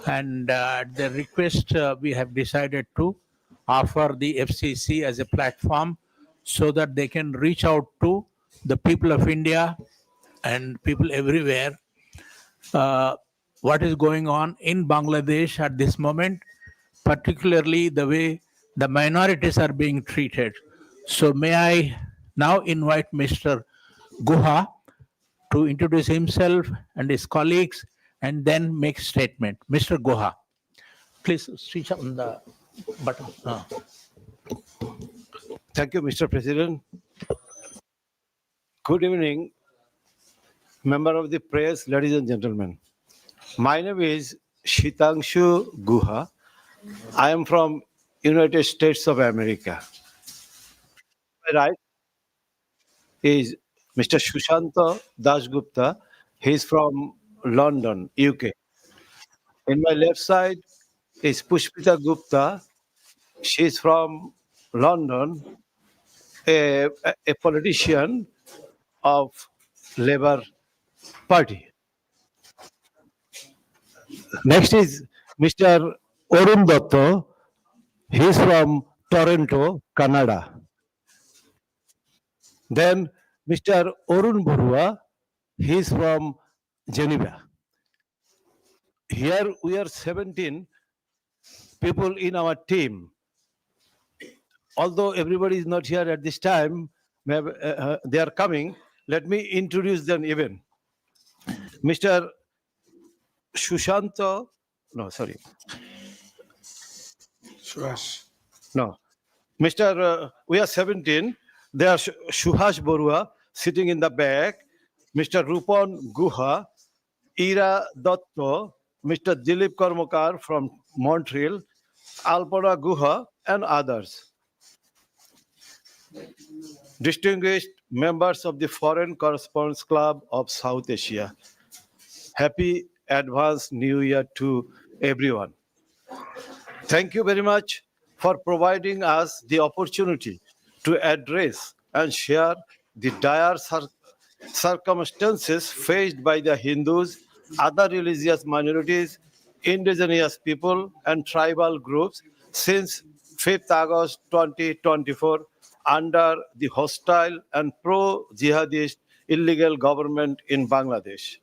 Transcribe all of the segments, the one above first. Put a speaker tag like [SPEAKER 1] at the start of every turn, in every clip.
[SPEAKER 1] And at the request, we have decided to offer the FCC as a platform so that they can reach out to the people of India and people everywhere what is going on in Bangladesh at this moment, particularly the way the minorities are being treated. So, may I now invite Mr. Guha to introduce himself and his colleagues and then make statement. Mr. Guha, please switch on the button.
[SPEAKER 2] Thank you, Mr. President. Good evening, member of the press, ladies and gentlemen. My name is Shitangshu Guha. I am from United States of America. My right is Mr. Sushanta Dasgupta. He is from London, UK. In my left side is Pushpita Gupta. She is from London, a politician of Labour Party. Next is Mr. Arun Dotto. He is from Toronto, Canada. Then Mr. Arun Barua. He is from Geneva. Here we are 17 people in our team. Although everybody is not here at this time, they are coming. Let me introduce them even. Mr. Sushanta, no, sorry.
[SPEAKER 3] Suhash.
[SPEAKER 2] No. Mr. We are 17. There are Suhash Barua sitting in the back, Mr. Rupan Guha, Ira Dotto, Mr. Dilip Karmakar from Montreal, Alpana Guha, and others. Distinguished members of the Foreign Correspondents Club of South Asia, happy advanced New Year to everyone. Thank you very much for providing us the opportunity to address and share the dire circumstances faced by the Hindus, other religious minorities, indigenous people, and tribal groups since 5th August 2024 under the hostile and pro-jihadist illegal government in Bangladesh.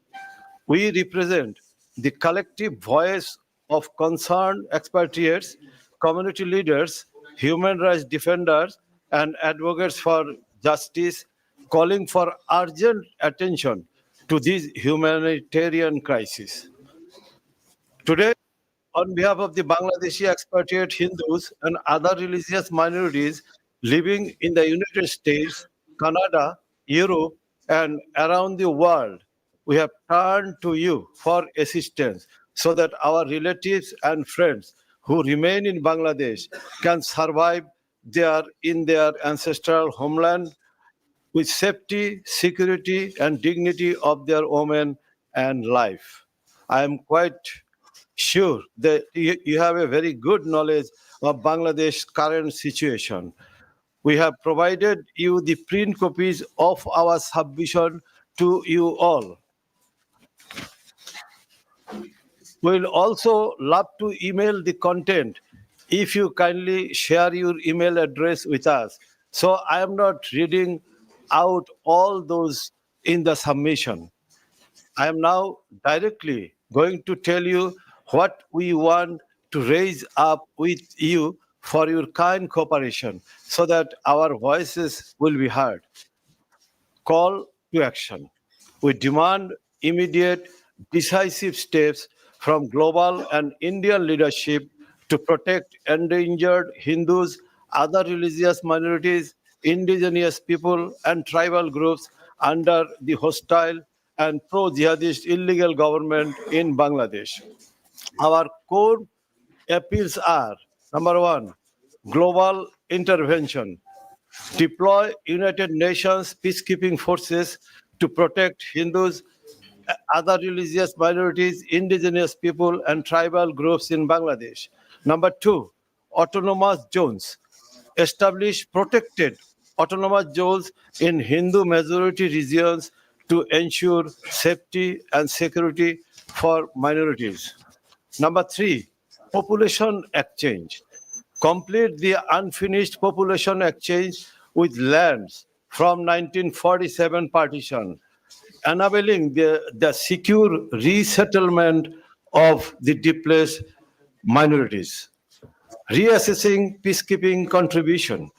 [SPEAKER 2] We represent the collective voice of concerned expatriates, community leaders, human rights defenders, and advocates for justice, calling for urgent attention to this humanitarian crisis. Today, on behalf of the Bangladeshi expatriate Hindus and other religious minorities living in the United States, Canada, Europe, and around the world, we have turned to you for assistance so that our relatives and friends who remain in Bangladesh can survive in their ancestral homeland with safety, security, and dignity of their women and life. I am quite sure that you have a very good knowledge of Bangladesh's current situation. We have provided you the print copies of our submission to you all. We'll also love to email the content if you kindly share your email address with us. So I am not reading out all those in the submission. I am now directly going to tell you what we want to raise up with you for your kind cooperation so that our voices will be heard. Call to action. We demand immediate, decisive steps from global and Indian leadership to protect endangered Hindus, other religious minorities, indigenous people, and tribal groups under the hostile and pro-jihadist illegal government in Bangladesh. Our core appeals are, number one, global intervention. Deploy United Nations peacekeeping forces to protect Hindus, other religious minorities, indigenous people, and tribal groups in Bangladesh. Number two, autonomous zones. Establish protected autonomous zones in Hindu majority regions to ensure safety and security for minorities. Number 3, population exchange. Complete the unfinished population exchange with lands from 1947 partition, enabling the secure resettlement of the displaced minorities. Reassessing peacekeeping contribution.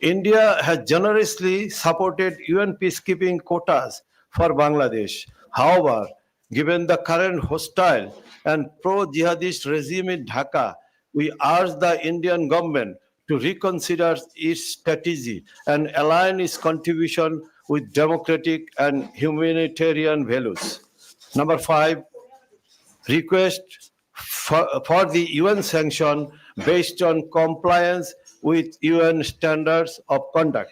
[SPEAKER 2] India has generously supported UN peacekeeping quotas for Bangladesh. However, given the current hostile and pro-jihadist regime in Dhaka, we urge the Indian government to reconsider its strategy and align its contribution with democratic and humanitarian values. Number 5, request for the UN sanction based on compliance with UN standards of conduct.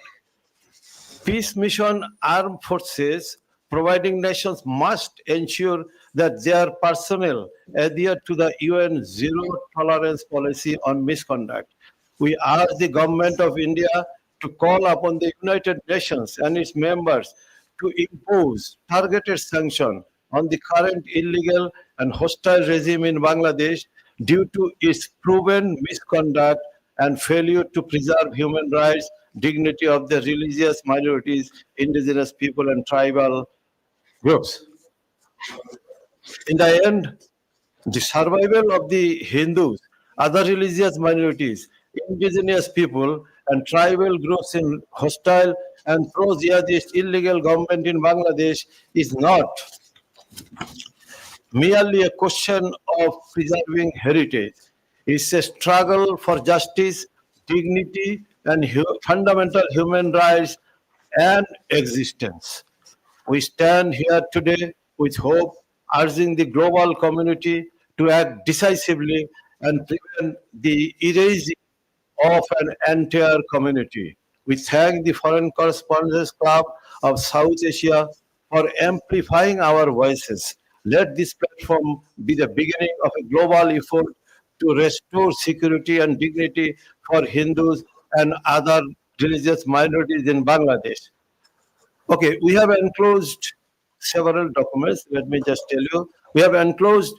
[SPEAKER 2] Peace mission armed forces providing nations must ensure that their personnel adhere to the UN zero tolerance policy on misconduct. We urge the government of India to call upon the United Nations and its members to impose targeted sanctions on the current illegal and hostile regime in Bangladesh due to its proven misconduct and failure to preserve human rights, dignity of the religious minorities, indigenous people, and tribal groups. In the end, the survival of the Hindus, other religious minorities, indigenous people, and tribal groups in hostile and pro-jihadist illegal government in Bangladesh is not merely a question of preserving heritage. It's a struggle for justice, dignity, and fundamental human rights and existence. We stand here today with hope, urging the global community to act decisively and prevent the erasing of an entire community. We thank the Foreign Correspondents Club of South Asia for amplifying our voices. Let this platform be the beginning of a global effort to restore security and dignity for Hindus and other religious minorities in Bangladesh. Okay, we have enclosed several documents. Let me just tell you. We have enclosed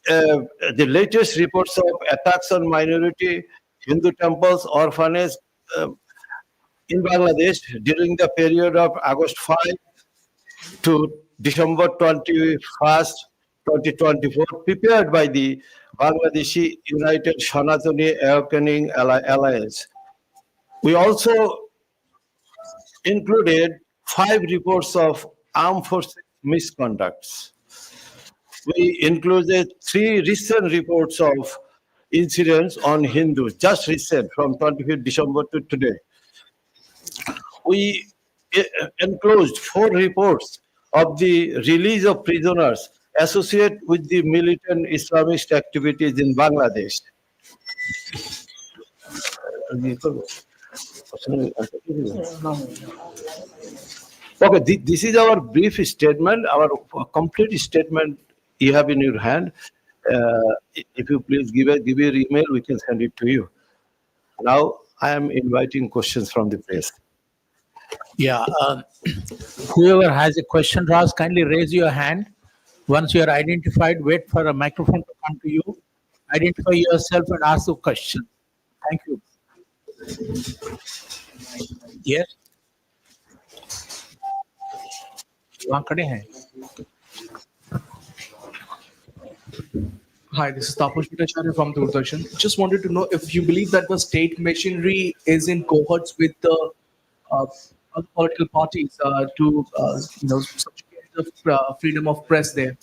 [SPEAKER 2] the latest reports of attacks on minority Hindu temples, orphanages in Bangladesh during the period of August 5 to December 21st, 2024, prepared by the Bangladeshi United Sanatani Awakening Alliance. We also included 5 reports of armed forces misconducts. We included 3 recent reports of incidents on Hindus, just recent from 25th December to today. We enclosed 4 reports of the release of prisoners associated with the militant Islamist activities in Bangladesh. Okay, this is our brief statement, our complete statement you have in your hand. If you please give your email, we can send it to you. Now, I am inviting questions from the press.
[SPEAKER 1] Yeah. Whoever has a question, Ross, kindly raise your hand. Once you are identified, wait for a microphone to come to you. Identify yourself and ask the question. Thank you. Yes. वहाँ खड़े हैं.
[SPEAKER 3] Hi, this is Taposh Bhattacharya from Doordarshan. Just wanted to know if you believe that the state machinery is in cohorts with the other political parties to subjugate the freedom of press there.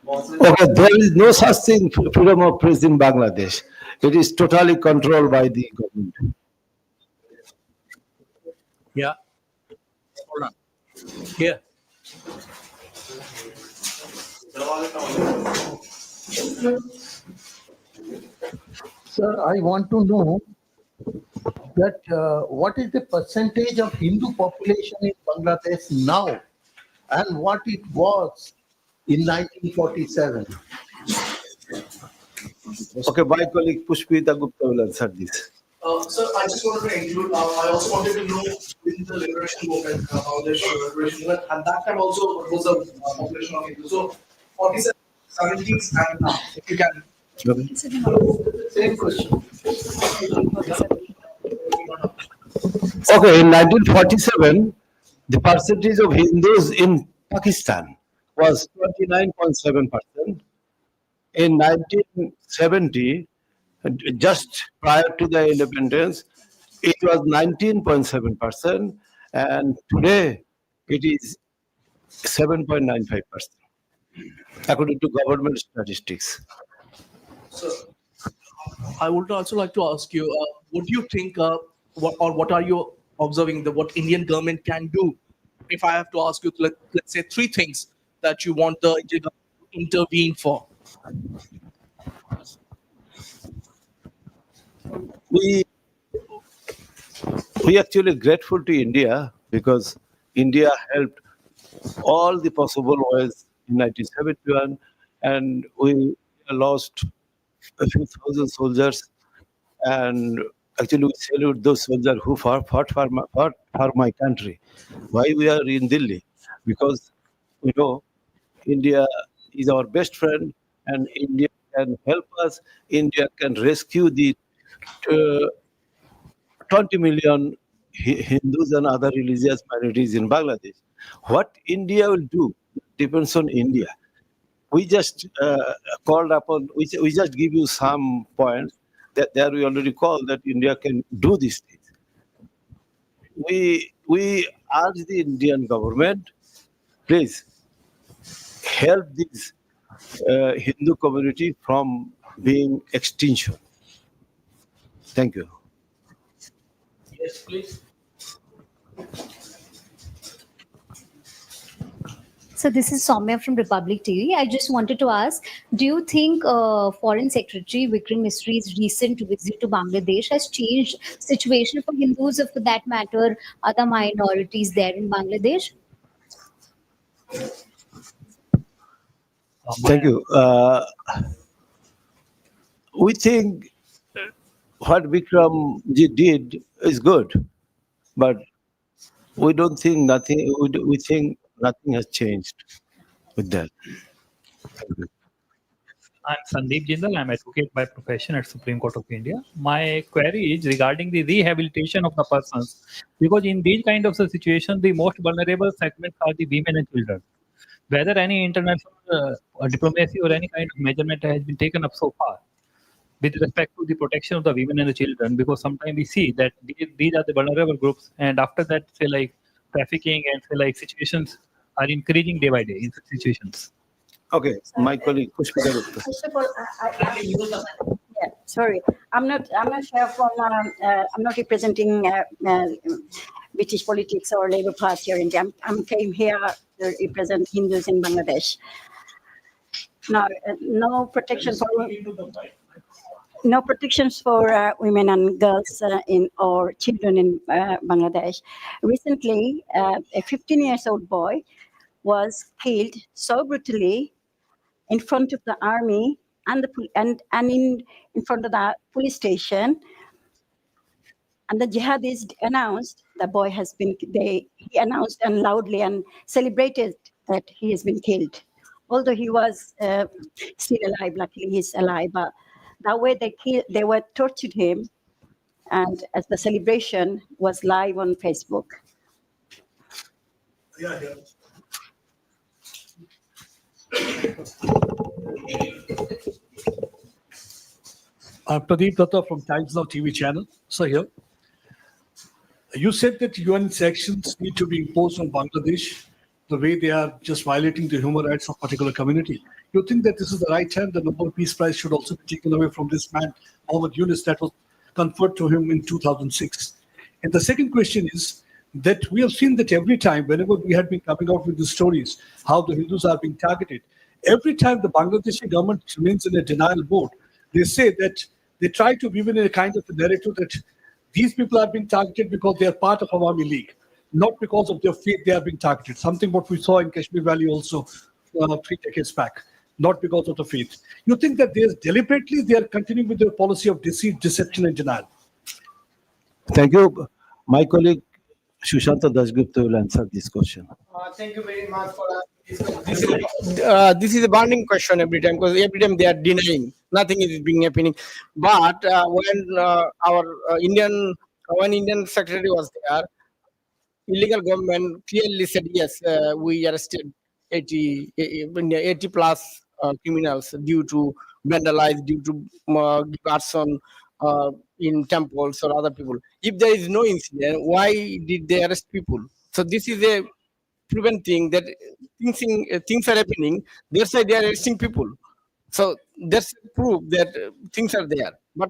[SPEAKER 2] Okay, there is no such thing, freedom of press in Bangladesh. It is totally controlled by the government.
[SPEAKER 1] Yeah. Hold on. Here.
[SPEAKER 4] Sir, I want to know that what is the percentage of Hindu population in Bangladesh now and what it was in 1947?
[SPEAKER 2] Okay, my colleague Pushpita Gupta will answer this.
[SPEAKER 3] Sir, I just wanted to include, I also wanted to know in the liberation movement, Bangladesh liberation movement, at that time also it was a population of Hindus. So 47, 70s, and now. If you can.
[SPEAKER 4] Same question.
[SPEAKER 2] Okay, in 1947, the percentage of Hindus in Pakistan was 29.7%. In 1970, just prior to the independence, it was 19.7%, and today it is 7.95%, according to government statistics.
[SPEAKER 3] So, I would also like to ask you, what do you think, what are you observing that what Indian government can do? If I have to ask you, let's say three things that you want the Indian government to intervene for.
[SPEAKER 2] We we actually grateful to India because India helped all the possible ways in 1971, and we lost a few thousand soldiers. And actually, we salute those soldiers who fought my country. Why we are in Delhi? Because we know India is our best friend, and India can help us. India can rescue the uh, 20 million Hindus and other religious minorities in Bangladesh. What India will do depends on India. We just called upon, we just give you some points that there we already called that India can do these things. We urge the Indian government, please help this Hindu community from being extinction. Thank you.
[SPEAKER 3] Yes, please.
[SPEAKER 5] So this is Soumya from Republic TV. I just wanted to ask, do you think Foreign Secretary Vikram Misri's recent visit to Bangladesh has changed situation for Hindus or for that matter other minorities there in Bangladesh?
[SPEAKER 2] Thank you. We think what Vikram ji did is good, but we don't think nothing. We think nothing has changed with that.
[SPEAKER 6] I'm Sandeep Jindal. I'm advocate by profession at Supreme Court of India. My query is regarding the rehabilitation of the persons, because in these kind of situations, the most vulnerable segments are the women and children. Whether any international diplomacy or any kind of measurement has been taken up so far with respect to the protection of the women and the children, because sometimes we see that these are the vulnerable groups, and after that, say like trafficking and say like situations are increasing day by day in such situations.
[SPEAKER 2] Okay, my colleague Pushpita Gupta.
[SPEAKER 7] First of all, yeah, sorry, I'm not sure from, I'm not representing British politics or Labour Party or anything. I'm came here to represent Hindus in Bangladesh. No, no protection for women and girls or children in Bangladesh. Recently, a 15-year-old boy was killed so brutally in front of the army and in front of the police station. And the jihadists announced the boy has been, he announced and loudly and celebrated that he has been killed. Although he was still alive, luckily he's alive, but that way they were tortured him, and as the celebration was live on Facebook.
[SPEAKER 3] Yeah, yeah.
[SPEAKER 8] I'm Pradeep Datta from Times Now TV channel. So here, you said that UN sanctions need to be imposed on Bangladesh the way they are just violating the human rights of a particular community. You think that this is the right time the Nobel Peace Prize should also be taken away from this man, Mohammed Yunus, that was conferred to him in 2006? And the second question is that we have seen that every time, whenever we had been coming out with the stories, how the Hindus are being targeted, every time the Bangladeshi government remains in a denial mode, they say that they try to weave in a kind of a narrative that these people are being targeted because they are part of Awami League, not because of their faith they are being targeted. Something what we saw in Kashmir Valley also 3 decades back, not because of the faith. You think that deliberately they are continuing with their policy of deceit, deception, and denial?
[SPEAKER 2] Thank you. My colleague Shushanta Dasgupta will answer this question.
[SPEAKER 9] Thank you very much for This is a burning question every time because every time they are denying nothing is being happening. But when our one Indian secretary was there, illegal government clearly said yes, we arrested 80 plus criminals due to vandalize, due to arson in temples or other people. If there is no incident, why did they arrest people? So this is a proven thing that things are happening. That's why they are arresting people. So that's proof that things are there. But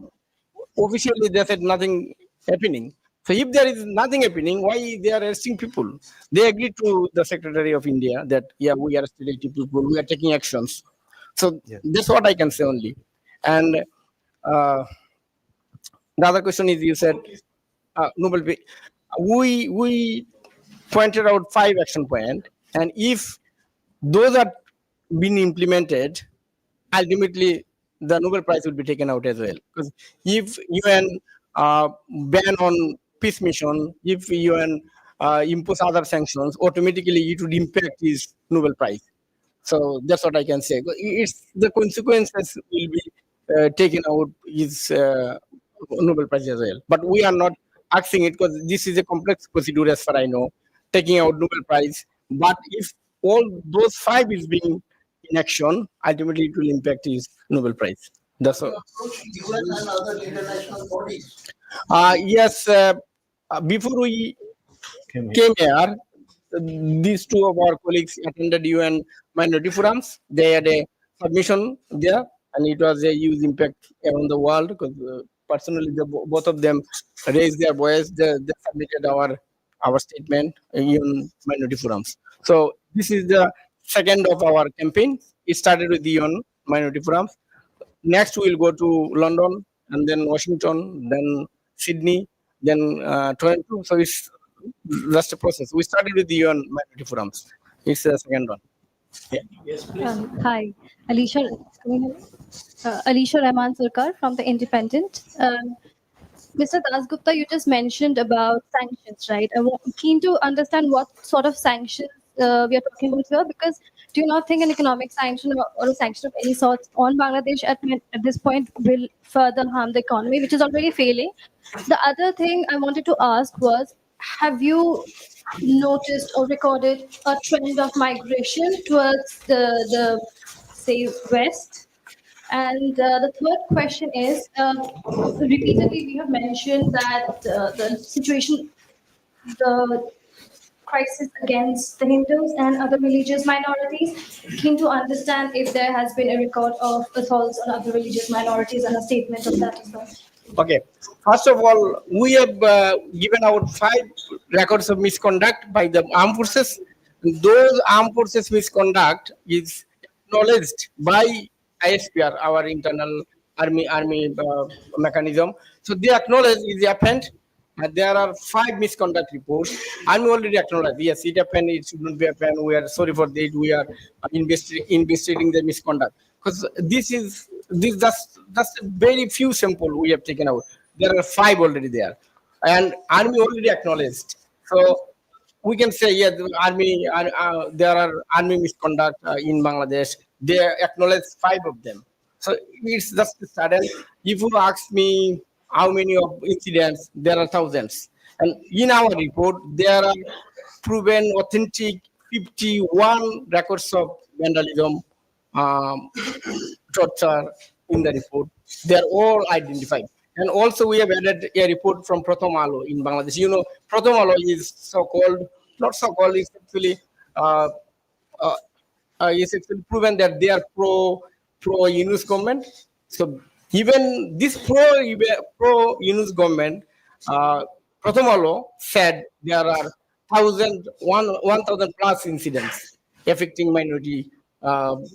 [SPEAKER 9] officially they said nothing happening. So if there is nothing happening, why they are arresting people? They agreed to the Secretary of India that yeah, we arrested 80 people, we are taking actions. So that's what I can say only. And the other question is you said Nobel Peace. We pointed out 5 action points, and if those are being implemented, ultimately the Nobel Prize will be taken out as well. Because if UN ban on peace mission, if UN impose other sanctions, automatically it would impact his Nobel Prize. So that's what I can say. It's the consequences will be taken out his Nobel Prize as well. But we are not asking it because this is a complex procedure as far I know, taking out Nobel Prize. But if all those 5 is being in action, ultimately it will impact his Nobel Prize. That's all.
[SPEAKER 4] UN and other international bodies.
[SPEAKER 9] Yes, before we came here, these 2 of our colleagues attended UN Minority Forums. They had a submission there, and it was a huge impact around the world because personally, both of them raised their voice. They submitted our statement in Minority Forums. So this is the second of our campaign. It started with the UN Minority Forums. Next, we'll go to London, and then Washington, then Sydney, then Toronto. So it's that's the process. We started with the UN Minority Forums. It's the second one. Yeah.
[SPEAKER 10] Hi, Alicia. Alicia Rahman Surkar from The Independent. Mr. Dasgupta, you just mentioned about sanctions, right? I'm keen to understand what sort of sanctions we are talking about here, because do you not think an economic sanction or a sanction of any sort on Bangladesh at this point will further harm the economy, which is already failing? The other thing I wanted to ask was, have you noticed or recorded a trend of migration towards the say west? And the third question is, repeatedly we have mentioned that the situation, the crisis against the Hindus and other religious minorities. Keen to understand if there has been a record of assaults on other religious minorities and a statement of that as well.
[SPEAKER 9] Okay. First of all, we have given out 5 records of misconduct by the armed forces. Those armed forces misconduct is acknowledged by ISPR, our internal army mechanism. So they acknowledge it happened. There are 5 misconduct reports. Army already acknowledged. Yes, it happened. It shouldn't be happened. We are sorry for that. We are investigating the misconduct because this just very few sample we have taken out. There are 5 already there, and army already acknowledged. So we can say yeah, the army there are army misconduct in Bangladesh. They acknowledge 5 of them. So it's just sudden. If you ask me how many of incidents, there are thousands. And in our report, there are proven authentic 51 records of vandalism, um, torture in the report. They are all identified. And also we have added a report from Pratham in Bangladesh. You know, Pratham is so-called, not so-called, uh, uh, it's actually proven that they are pro Yunus government. So even this pro Yunus government, Pratham said there are 1,000 plus incidents affecting minority.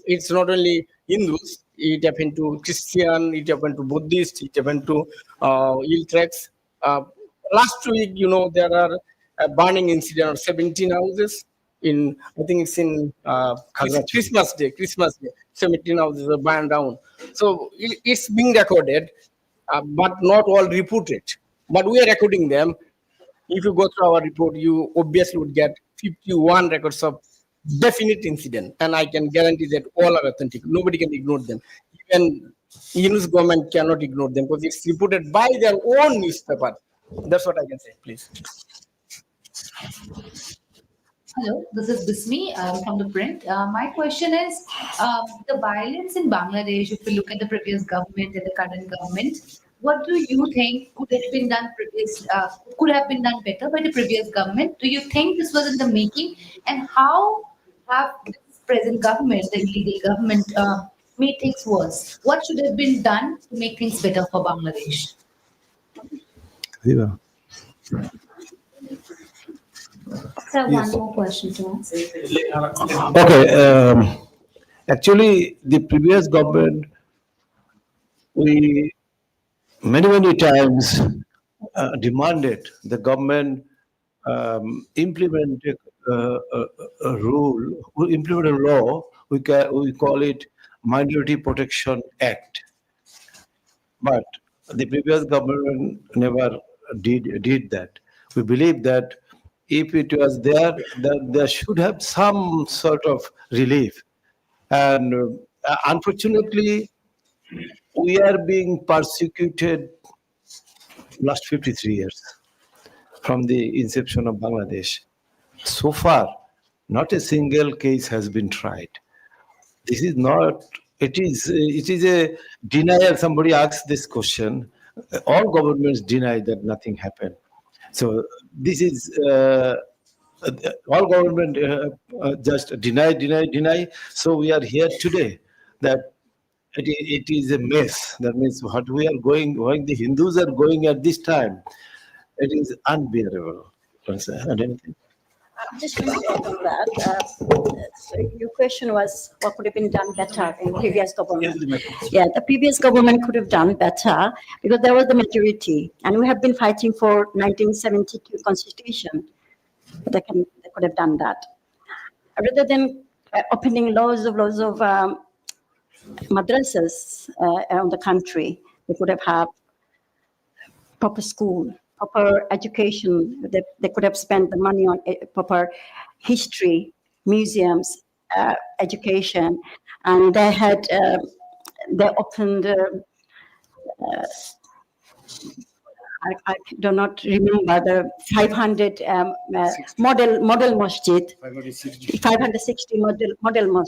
[SPEAKER 9] It's not only Hindus. It happened to Christian. It happened to Buddhist. It happened to Iltrex. Last week, you know, there are a burning incident of 17 houses in, I think it's in Christmas Day. 17 houses are burned down. So it's being recorded, but not all reported. But we are recording them. If you go through our report, you obviously would get 51 records of definite incident, and I can guarantee that all are authentic. Nobody can ignore them. Even Yunus government cannot ignore them because it's reported by their own newspaper. That's what I can say, please.
[SPEAKER 11] Hello, this is Bismi from the print. My question is the violence in Bangladesh, if we look at the previous government and the current government, what do you think could have been done better by the previous government? Do you think this was in the making? And how have this present government, the illegal government, made things worse? What should have been done to make things better for Bangladesh?
[SPEAKER 5] Sir, one more question to ask.
[SPEAKER 2] Okay. Actually, the previous government, we many times demanded the government implement a rule, implement a law. We call it Minority Protection Act. But the previous government never did that. We believe that if it was there, that there should have some sort of relief. And unfortunately, we are being persecuted last 53 years from the inception of Bangladesh. So far, not a single case has been tried. This is not, it is a denial. Somebody asks this question. All governments deny that nothing happened. So this is all government just deny. So we are here today that it is a mess. That means what we are going, what the Hindus are going at this time, it is unbearable. And anything?
[SPEAKER 7] Just to add on that, so your question was what could have been done better in previous government? Yeah, the previous government could have done better because there was the majority, and we have been fighting for 1972 constitution. But they could have done that rather than opening loads of madrasas around the country. They could have had proper school, proper education. They could have spent the money on proper history, museums, education, and they had they opened. I do not remember the 500 model masjid, 560 model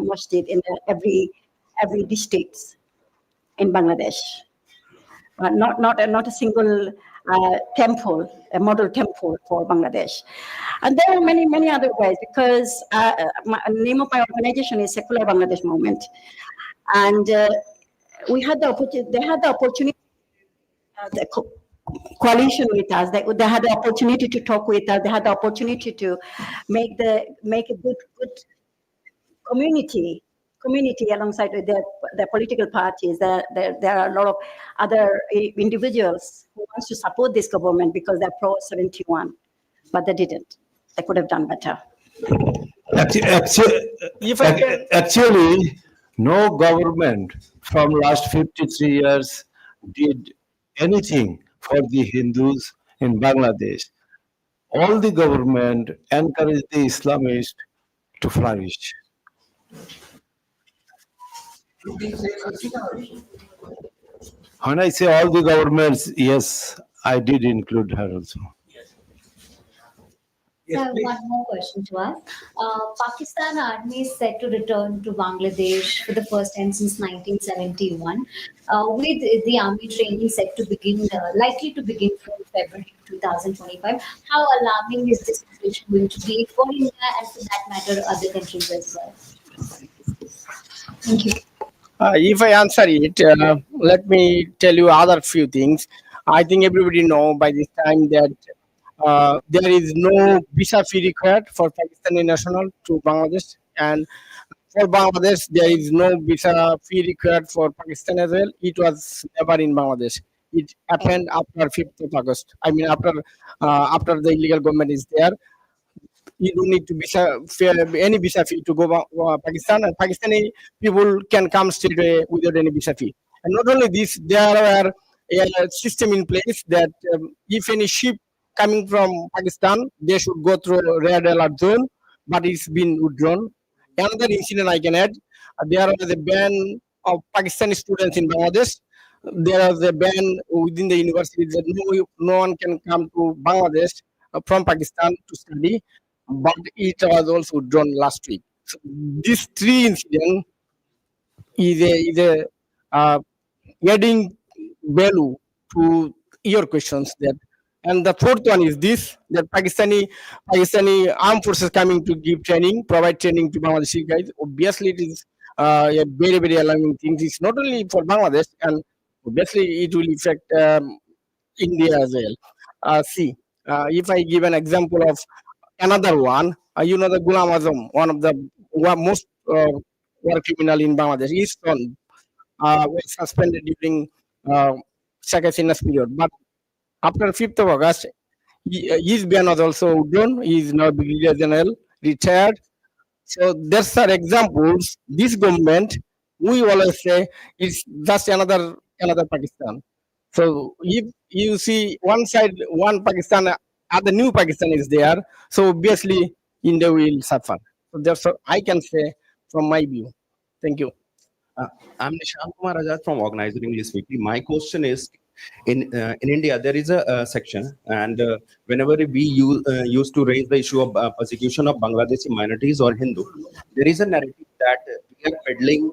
[SPEAKER 7] masjid in every district in Bangladesh. Not a single temple, a model temple for Bangladesh. And there are many other ways because the name of my organization is Secular Bangladesh Movement, and we had the opportunity. They had the opportunity. The coalition with us. They had the opportunity to talk with us. They had the opportunity to make a good community alongside with their political parties. There are a lot of other individuals who wants to support this government because they're pro 71, but they didn't. They could have done better.
[SPEAKER 2] Actually, no government from last 53 years did anything for the Hindus in Bangladesh. All the government encouraged the Islamists to flourish. When I say all the governments, yes, I did include her also.
[SPEAKER 5] Sir, one more question to ask. Pakistan Army is set to return to Bangladesh for the first time since 1971, with the army training set to begin, likely to begin from February 2025. How alarming is this situation going to be for India and, for that matter, other countries as well? Thank you.
[SPEAKER 9] If I answer it, let me tell you other few things. I think everybody know by this time that there is no visa fee required for Pakistani national to Bangladesh, and for Bangladesh there is no visa fee required for Pakistan as well. It was never in Bangladesh. It happened after 5th of August. I mean after the illegal government is there. You don't need to any visa fee to go Pakistan, and Pakistani people can come straight away without any visa fee. And not only this, there are a system in place that if any ship coming from Pakistan, they should go through red alert zone. but it's been withdrawn. Another incident I can add, there was a ban of Pakistani students in Bangladesh. There was a ban within the university that no one can come to Bangladesh from Pakistan to study, but it was also withdrawn last week. So these three incidents is a uh, adding value to your questions that. And the fourth one is this, that Pakistani armed forces coming to give training, provide training to Bangladeshi guys. Obviously it is a very, very alarming thing. It's not only for Bangladesh, and obviously it will affect India as well. See, if I give an example of another one, the Ghulam Azam, one of the most war criminal in Bangladesh, is on was suspended during Sheikh Hasina's period. But after 5th of August, his ban was also done. He is now Brigadier General, retired. So there's are examples. This government, we always say, is just another Pakistan. So if you see one side, one Pakistan, other new Pakistan is there. So obviously India will suffer. So that's what I can say from my view. Thank you.
[SPEAKER 12] Uh, I'm Nishant Kumar Azad from Organizing English Weekly. My question is, in India there is a section, and whenever we used to raise the issue of persecution of Bangladeshi minorities or Hindu, there is a narrative that we are peddling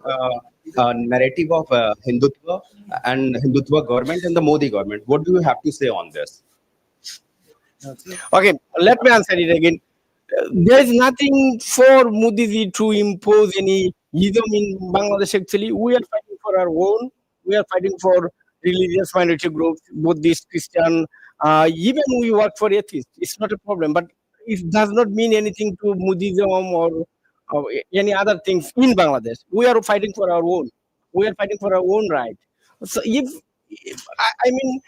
[SPEAKER 12] a narrative of Hindutva and Hindutva government and the Modi government. What do you have to say on this?
[SPEAKER 9] Okay, let me answer it again. There is nothing for Modi ji to impose any ism in Bangladesh. Actually, we are fighting for our own. We are fighting for religious minority groups, Buddhist, Christian. Even we work for atheists. It's not a problem, but it does not mean anything to Buddhism or any other things in Bangladesh. We are fighting for our own. We are fighting for our own right. So if I mean,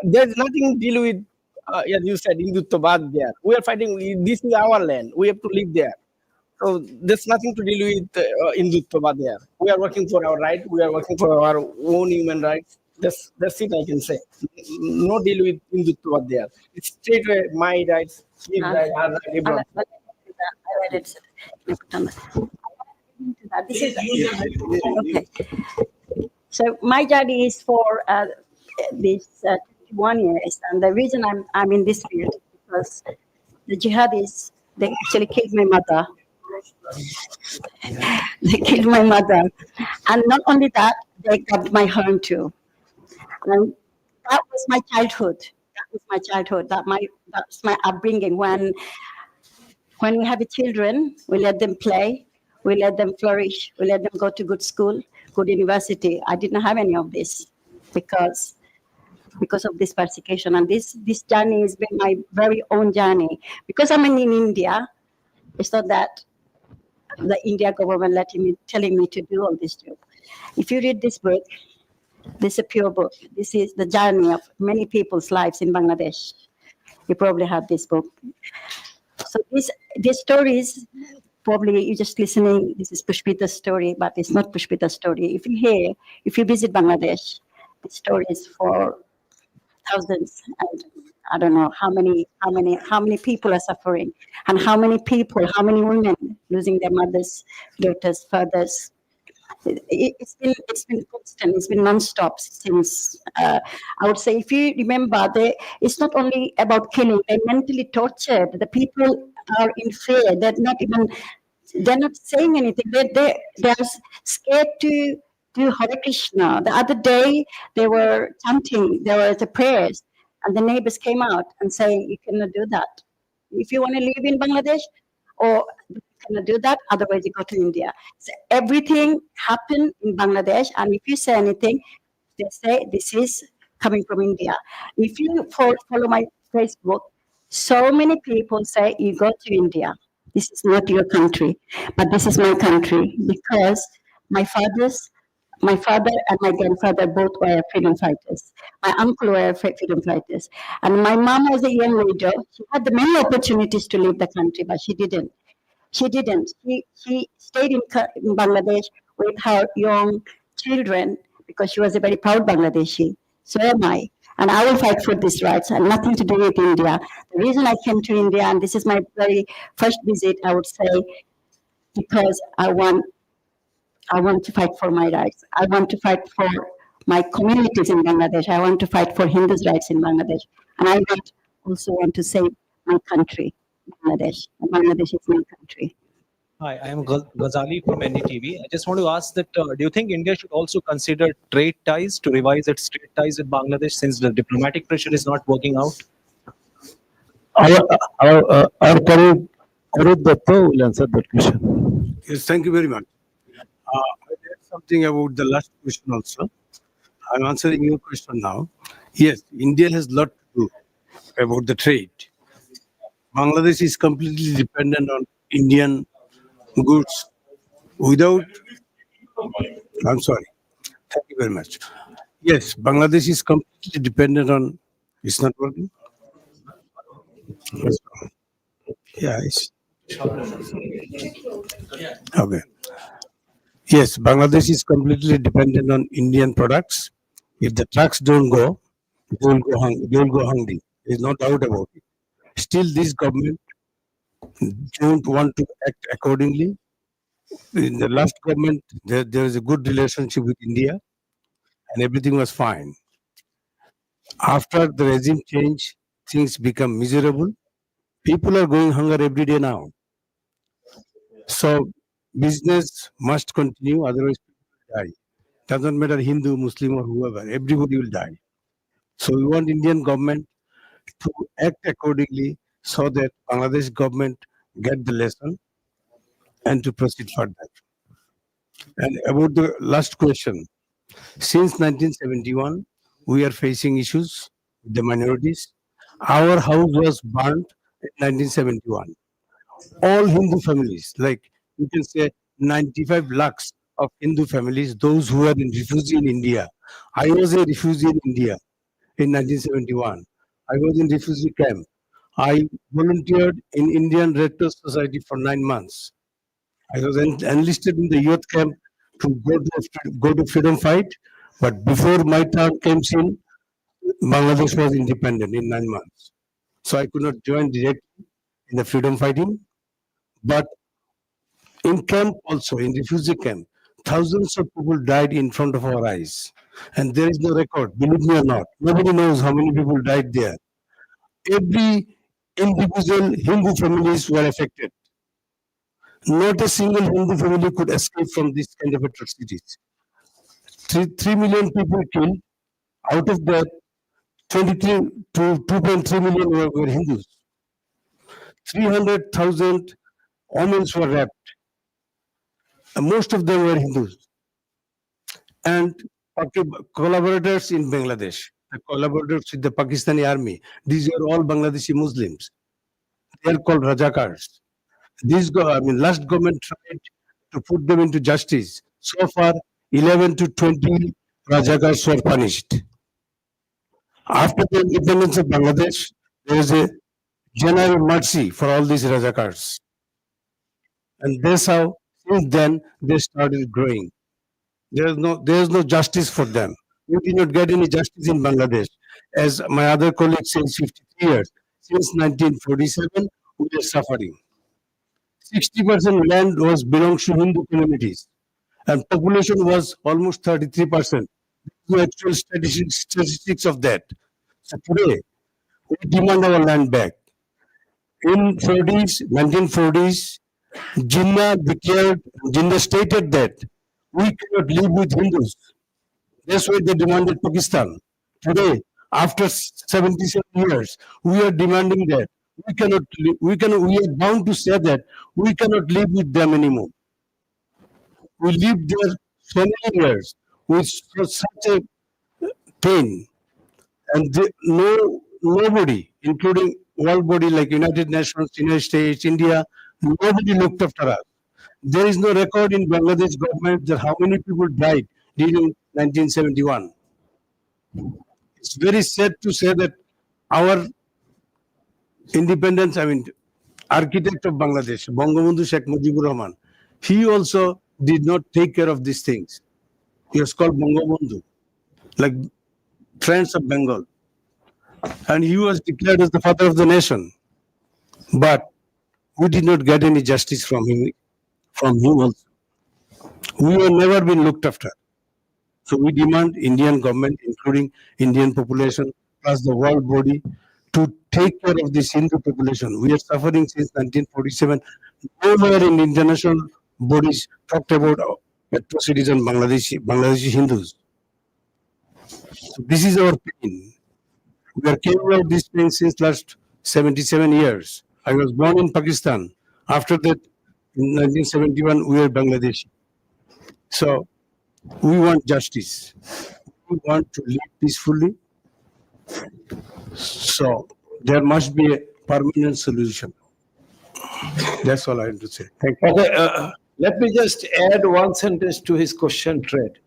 [SPEAKER 9] there's nothing deal with as you said, Hindutva there. We are fighting. This is our land. We have to live there. So there's nothing to deal with Hindutva there. We are working for our right. We are working for our own human rights. That's it. I can say. No deal with Hindutva there. It's straight away my rights, his right, our right, everyone.
[SPEAKER 7] This is okay. So my journey is for this 1 years, and the reason I'm in this field is because the jihadis, they actually killed my mother. They killed my mother, and not only that, they got my home too. And that was my childhood. That was my childhood. That's my upbringing. When we have children, we let them play, we let them flourish, we let them go to good school, good university. I didn't have any of this because of this persecution. And this journey has been my very own journey. Because I'm in India, it's not that the India government telling me to do all this job. If you read this book, this is a pure book. This is the journey of many people's lives in Bangladesh. You probably have this book. So these stories, probably you're just listening, this is Pushpita's story, but it's not Pushpita's story. If you visit Bangladesh, the story is for thousands, and I don't know how many people are suffering, and how many women losing their mothers, daughters, fathers. It's been constant. It's been non-stop since. I would say, if you remember, it's not only about killing. They're mentally tortured. The people are in fear. They're not saying anything. They're scared to do Hare Krishna. The other day they were chanting. There were the prayers, and the neighbors came out and saying, "You cannot do that. If you want to live in Bangladesh, or you cannot do that. Otherwise, you go to India." So everything happened in Bangladesh, and if you say anything, they say this is coming from India. If you follow my Facebook, so many people say you go to India. This is not your country, but this is my country, because my father and my grandfather both were freedom fighters. My uncle were freedom fighters. And my mom was a young widow. She had many opportunities to leave the country, but she didn't. She stayed in Bangladesh with her young children because she was a very proud Bangladeshi. So am I. and I will fight for these rights and nothing to do with India. The reason I came to India, and this is my very first visit, I would say, because I want to fight for my rights. I want to fight for my communities in Bangladesh. I want to fight for Hindus' rights in Bangladesh. And I also want to save my country, Bangladesh. Bangladesh is my country.
[SPEAKER 13] Hi, I am Ghazali from NDTV. I just want to ask that do you think India should also consider trade ties to revise its trade ties with Bangladesh since the diplomatic pressure is not working out?
[SPEAKER 14] Our colleague Arut Datta will answer that question.
[SPEAKER 2] Yes, thank you very much. I heard something about the last question also. I'm answering your question now. Yes, India has a lot to do about the trade. Bangladesh is completely dependent on Indian goods. Without, I'm sorry. Thank you very much. Yes, Bangladesh is completely dependent on. It's not working. Yeah. Okay. Yes, Bangladesh is completely dependent on Indian products. If the trucks don't go, they will go hungry. There's no doubt about it. Still, this government don't want to act accordingly. In the last government, there was a good relationship with India, and everything was fine. After the regime change, things become miserable. People are going hunger every day now. So business must continue, otherwise people will die. Doesn't matter Hindu, Muslim, or whoever. Everybody will die. So we want Indian government to act accordingly so that Bangladesh government get the lesson and to proceed further. And about the last question, since 1971, we are facing issues with the minorities. Our house was burnt in 1971. All Hindu families, like you can say 95 lakhs of Hindu families, those who are in refugee in India. I was a refugee in India in 1971. I was in refugee camp. I volunteered in Indian Red Cross Society for 9 months. I was enlisted in the youth camp to go to freedom fight, but before my turn came in, Bangladesh was independent in 9 months. So I could not join directly in the freedom fighting, but in camp also, in refugee camp, thousands of people died in front of our eyes. And there is no record, believe me or not. Nobody knows how many people died there. Every individual Hindu families were affected. Not a single Hindu family could escape from this kind of atrocities. 3 million people killed. Out of that, 23 to 2.3 million were Hindus. 300,000 women were raped. And most of them were Hindus. And collaborators in Bangladesh, the collaborators with the Pakistani army, these are all Bangladeshi Muslims. They are called Rajakars. Last government tried to put them into justice. So far, 11 to 20 Rajakars were punished. After the independence of Bangladesh, there is a general mercy for all these Rajakars. And that's how, since then, they started growing. There is no justice for them. We did not get any justice in Bangladesh. As my other colleague says, 53 years. Since 1947, we are suffering. 60% land belongs to Hindu communities, and population was almost 33%. The actual statistics of that. So today, we demand our land back. In 1940s, Jinnah stated that we cannot live with Hindus. That's why they demanded Pakistan. Today, after 77 years, we are demanding that we are bound to say that we cannot live with them anymore. We lived there so many years with such a pain, and nobody, including world body like United Nations, United States, India, nobody looked after us. There is no record in Bangladesh government that how many people died during 1971. It's very sad to say that our independence, architect of Bangladesh, Bangabandhu Sheikh Mujibur Rahman, he also did not take care of these things. He was called Bangabandhu, like Friends of Bengal.
[SPEAKER 15] and he was declared as the father of the nation. But we did not get any justice from him also. We have never been looked after. So we demand Indian government, including Indian population, plus the world body, to take care of this Hindu population. We are suffering since 1947. Nowhere in international bodies talked about atrocities on Bangladeshi Hindus. So this is our pain. We are carrying out this pain since last 77 years. I was born in Pakistan. After that, in 1971, we were Bangladeshi. So we want justice. We want to live peacefully. So there must be a permanent solution. That's all I have to say. Thank you.
[SPEAKER 2] Okay, let me just add one sentence to his question thread.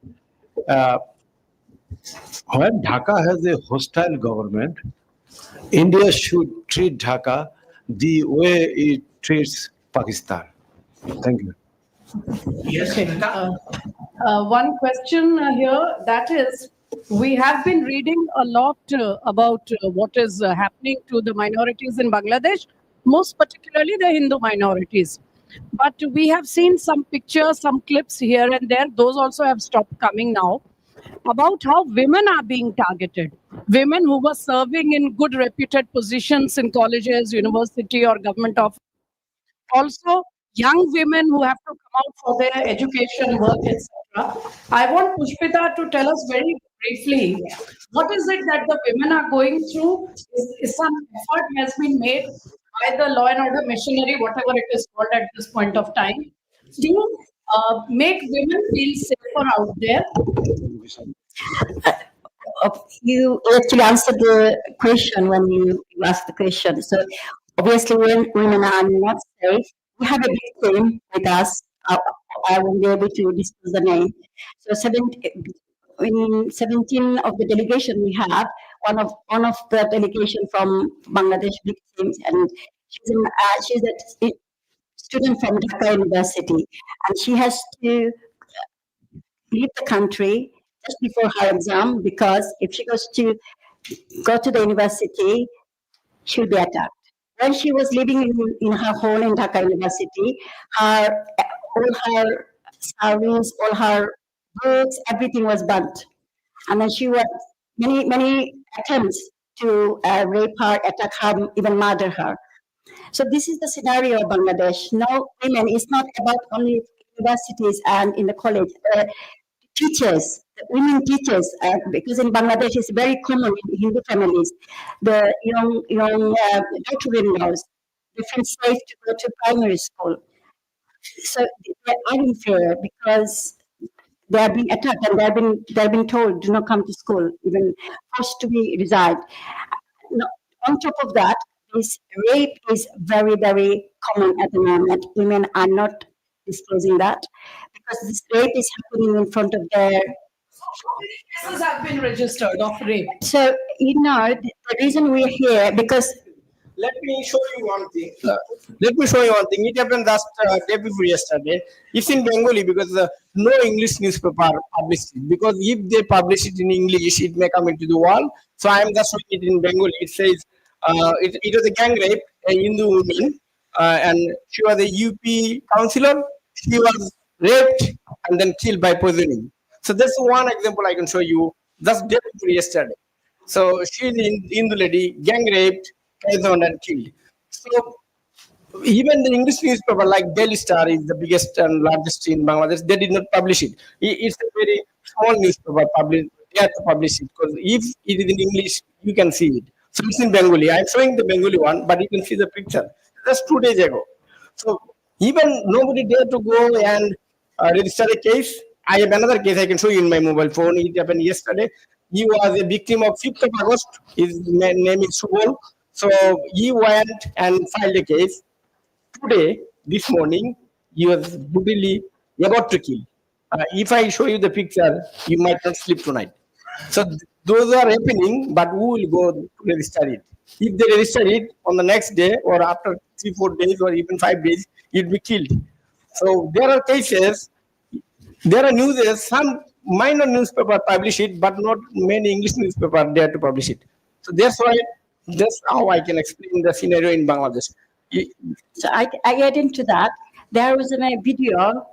[SPEAKER 2] When Dhaka has a hostile government, India should treat Dhaka the way it treats Pakistan. Thank you.
[SPEAKER 1] Yes.
[SPEAKER 16] One question here, that is, we have been reading a lot about what is happening to the minorities in Bangladesh, most particularly the Hindu minorities. But we have seen some pictures, some clips here and there, those also have stopped coming now, about how women are being targeted. Women who were serving in good reputed positions in colleges, university or government office. Also, young women who have to come out for their education, work, etc. I want Pushpita to tell us very briefly, what is it that the women are going through? Is some effort has been made by the law and order machinery, whatever it is called at this point of time, to make women feel safer out there?
[SPEAKER 7] You actually answered the question when you asked the question. So obviously, when women are not safe, we have a big team with us. I won't be able to disclose the name. So 17 of the delegation we have, one of the delegation from Bangladesh big teams, and she's a student from Dhaka University, and she has to leave the country just before her exam, because if she goes to go to the university, she'll be attacked. When she was living in her home in Dhaka University, all her sarees, all her books, everything was burnt. And then she was many attempts to rape her, attack her, even murder her. So this is the scenario of Bangladesh. No women, it's not about only universities and in the college. Teachers, women teachers, because in Bangladesh it's very common in Hindu families. The young daughter-in-laws, they feel safe to go to primary school. So they are in fear because they are being attacked and they are being told, do not come to school, even forced to be reside. No, on top of that, this rape is very, very common at the moment. Women are not disclosing that because this rape is happening in front of their.
[SPEAKER 16] Cases have been registered of rape.
[SPEAKER 7] So, the reason we're here, because.
[SPEAKER 9] Let me show you one thing. It happened last day before yesterday. It's in Bengali because no English newspaper published it. Because if they publish it in English, it may come into the world. So I am just showing it in Bengali. It says it was a gang rape, a Hindu woman, and she was a UP councillor. She was raped and then killed by poisoning. So that's one example I can show you. That's day before yesterday. So she's in Hindu lady, gang raped, poisoned and killed. So even the English newspaper like Daily Star is the biggest and largest in Bangladesh. They did not publish it. It's a very small newspaper. They have to publish it because if it is in English, you can see it. So it's in Bengali. I'm showing the Bengali one, but you can see the picture. That's 2 days ago. So even nobody dared to go and register a case. I have another case I can show you in my mobile phone. It happened yesterday. He was a victim of 5th of August. His name is Subol. So he went and filed a case. Today, this morning, he was brutally about to kill. If I show you the picture, you might not sleep tonight. So those are happening, but who will go to register it? If they register it on the next day or after 3-4 days or even 5 days, he'll be killed. So there are cases, there are news, some minor newspaper publish it, but not many English newspaper dare to publish it. So that's how I can explain the scenario in Bangladesh.
[SPEAKER 7] So I add into that, there was a video,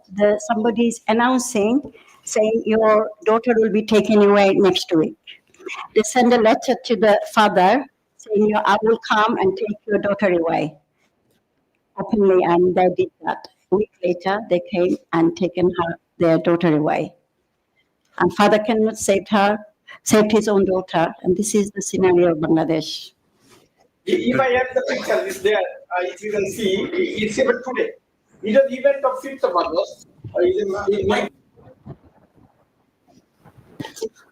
[SPEAKER 7] somebody is announcing, saying your daughter will be taken away next week. They send a letter to the father saying, I will come and take your daughter away. Openly, and they did that. A week later, they came and taken their daughter away. And father cannot save his own daughter. And this is the scenario of Bangladesh.
[SPEAKER 9] If I have the picture, is there, if you can see, it's even today. It was event of 5th of August.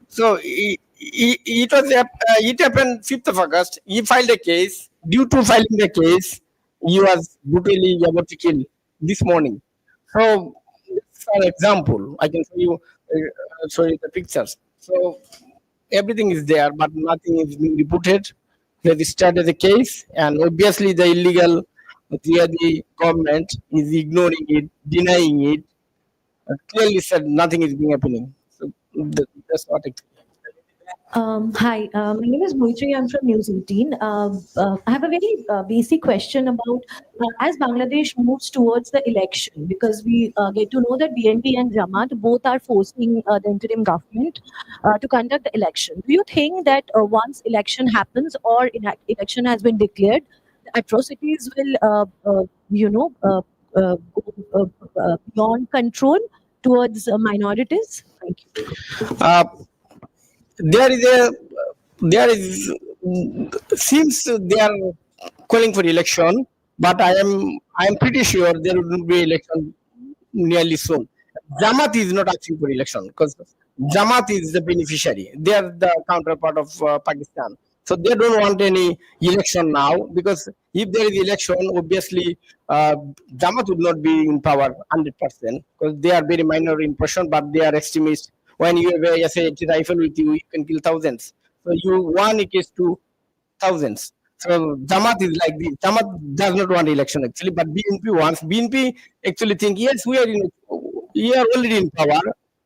[SPEAKER 9] So it happened 5th of August. He filed a case. Due to filing the case, he was brutally about to kill this morning. So, for example, I can show you the pictures. So, everything is there, but nothing is being reported. They started the case, and obviously the illegal, the government is ignoring it, denying it. Clearly said nothing is being happening. So that's what it.
[SPEAKER 17] Hi, my name is Moitri. I'm from News 18. I have a very basic question about as Bangladesh moves towards the election, because we get to know that BNP and Jamaat both are forcing the interim government to conduct the election. Do you think that once election happens or election has been declared, the atrocities will, go beyond control towards minorities? Thank you.
[SPEAKER 9] There is seems they are calling for election, but I am pretty sure there will be election nearly soon. Jamaat is not asking for election because Jamaat is the beneficiary. They are the counterpart of Pakistan, so they don't want any election now, because if there is election, obviously Jamaat would not be in power 100%, because they are very minor in person, but they are extremists. When you have a SA rifle with you, you can kill thousands. So you one against two thousands. So Jamaat is like this. Jamaat does not want election actually, but BNP wants. BNP actually think, yes, we are already in power,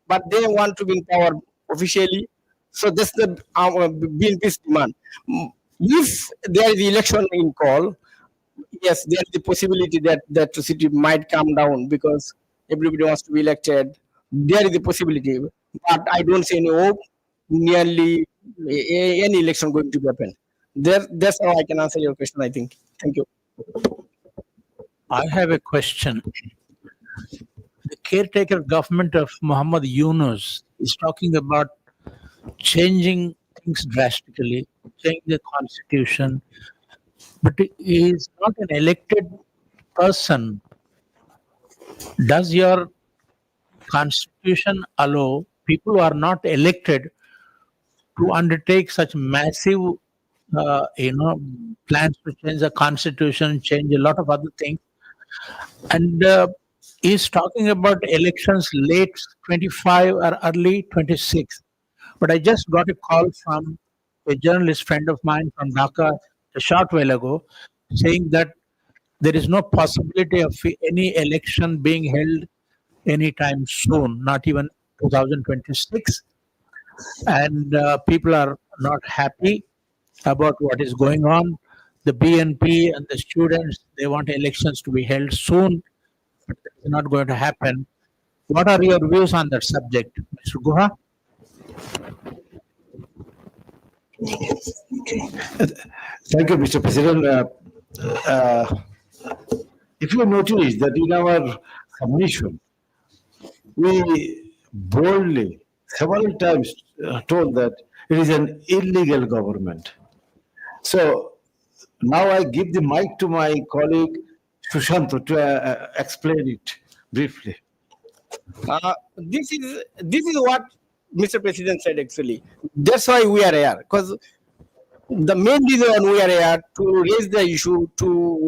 [SPEAKER 9] but they want to be in power officially. So that's the BNP's demand. If there is election in call, yes, there is the possibility that the atrocity might come down, because everybody wants to be elected. There is a possibility, but I don't see any hope nearly any election going to happen. That's how I can answer your question, I think. Thank you.
[SPEAKER 1] I have a question. The caretaker government of Muhammad Yunus is talking about changing things drastically, changing the constitution, but he is not an elected person. Does your constitution allow people who are not elected to undertake such massive plans to change the constitution, change a lot of other things? And he's talking about elections late 25 or early 26. But I just got a call from a journalist friend of mine from Dhaka a short while ago, saying that there is no possibility of any election being held anytime soon, not even 2026. And people are not happy about what is going on. The BNP and the students, they want elections to be held soon, but it's not going to happen. What are your views on that subject, Mr. Guha?
[SPEAKER 14] Thank you, Mr. President. If you notice that in our submission, we boldly, several times told that it is an illegal government. So now I give the mic to my colleague Sushanto to explain it briefly.
[SPEAKER 9] This is what Mr. President said actually. That's why we are here, because the main reason we are here to raise the issue to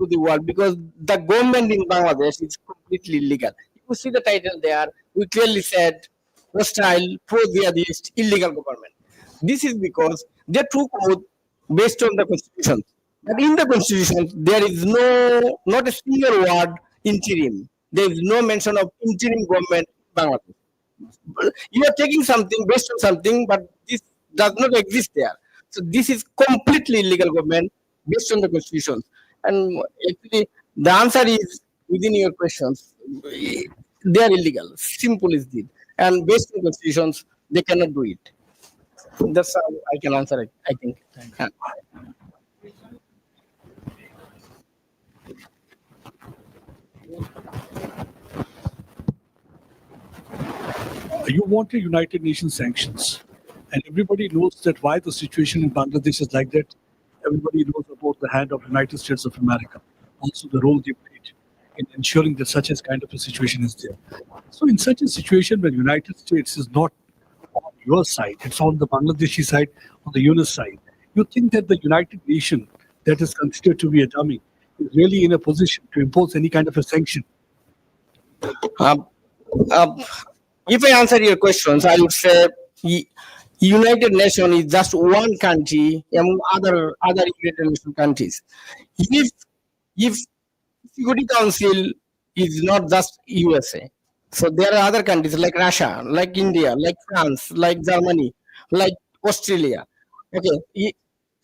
[SPEAKER 9] the world, because the government in Bangladesh is completely illegal. You see the title there, we clearly said hostile, pro-jihadist, illegal government. This is because they took oath based on the constitution. But in the constitution, there is not a single word interim. There is no mention of interim government in Bangladesh. You are taking something based on something, but this does not exist there. So this is completely illegal government based on the constitution. And actually, the answer is within your questions. They are illegal. Simple as this. And based on constitutions, they cannot do it. That's how I can answer it, I think. Yeah.
[SPEAKER 8] You want a United Nations sanctions, and everybody knows that why the situation in Bangladesh is like that. Everybody knows about the hand of United States of America, also the role they played in ensuring that such a kind of a situation is there. So in such a situation where United States is not on your side, it's on the Bangladeshi side, on the UNIS side, you think that the United Nation that is considered to be a dummy is really in a position to impose any kind of a sanction?
[SPEAKER 9] Um, if I answer your questions, I would say United Nations is just one country among other United Nations countries. If Security Council is not just USA, so there are other countries like Russia, like India, like France, like Germany, like Australia, okay,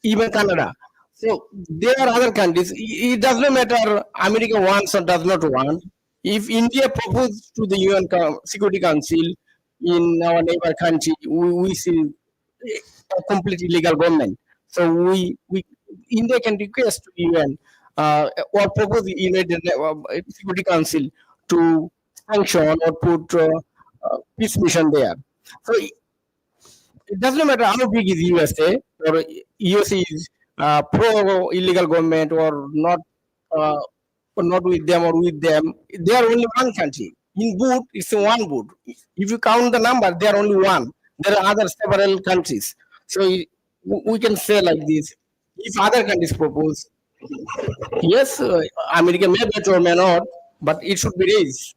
[SPEAKER 9] even Canada. So there are other countries. It does not matter America wants or does not want. If India proposed to the UN Security Council in our neighbor country, we see a completely illegal government. So India can request to UN or propose the United Security Council to sanction or put peace mission there. So it doesn't matter how big is USA or USA is pro illegal government or not. Or not with them or with them, they are only one country. In boot, it's one boot. If you count the number, they are only one. There are other several countries. So we can say like this: if other countries propose, yes, America may bet or may not, but it should be raised.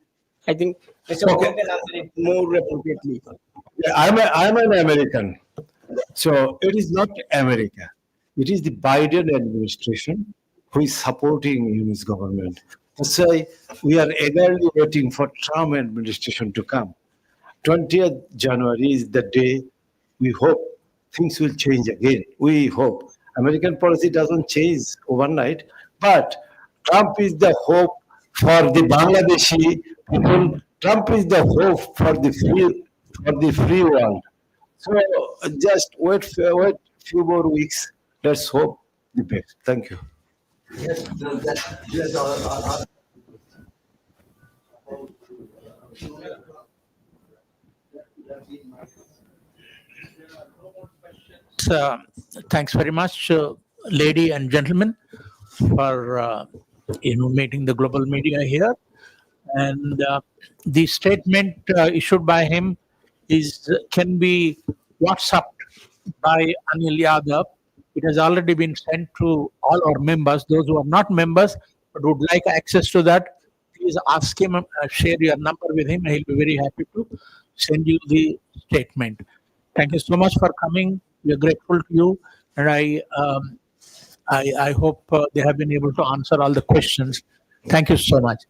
[SPEAKER 9] I think Mr.
[SPEAKER 14] Okay.
[SPEAKER 9] Mohan can answer it more appropriately.
[SPEAKER 14] Yeah, I'm an American. So it is not America. It is the Biden administration who is supporting UNIS government. That's why we are eagerly waiting for Trump administration to come. 20th January is the day we hope things will change again. We hope. American policy doesn't change overnight, but Trump is the hope for the Bangladeshi people. Trump is the hope for the free world. So just wait few more weeks. Let's hope the best. Thank you.
[SPEAKER 4] Yes,
[SPEAKER 1] Thanks very much, lady and gentlemen, for meeting the global media here. And the statement issued by him can be WhatsApped by Anil Yadav. It has already been sent to all our members. Those who are not members but would like access to that, please ask him, share your number with him. He'll be very happy to send you the statement. Thank you so much for coming. We are grateful to you, and I hope they have been able to answer all the questions. Thank you so much.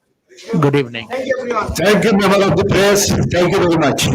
[SPEAKER 1] Good evening.
[SPEAKER 9] Thank you, everyone.
[SPEAKER 14] Thank you, member of the press. Thank you very much.